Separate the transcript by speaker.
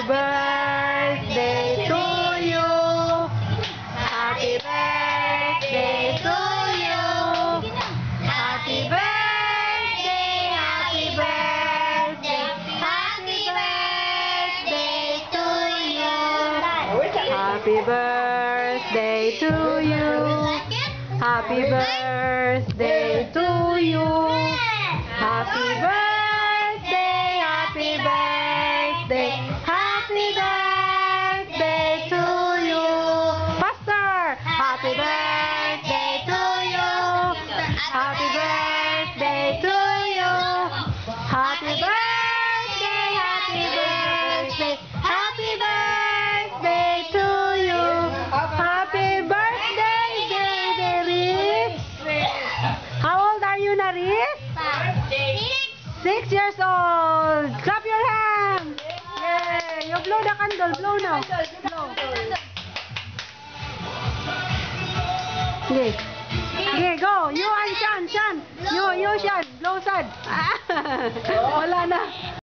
Speaker 1: birthday to you. Happy birthday to you. Happy birthday, happy birthday, happy birthday to you. Happy birthday to you. Happy birthday to you. Happy birthday, happy birthday, happy birthday to you. Faster! Happy birthday to you. Happy birthday to you. Happy birthday, happy birthday, happy birthday to you. Happy birthday, baby Riz. How old are you, Naris? 6 years old. Clap your hands. Yay! You blow the candle. Blow now. Blow. Okay. Okay, go. You and Shan. You, Shan. Blow, Shan. Wala na.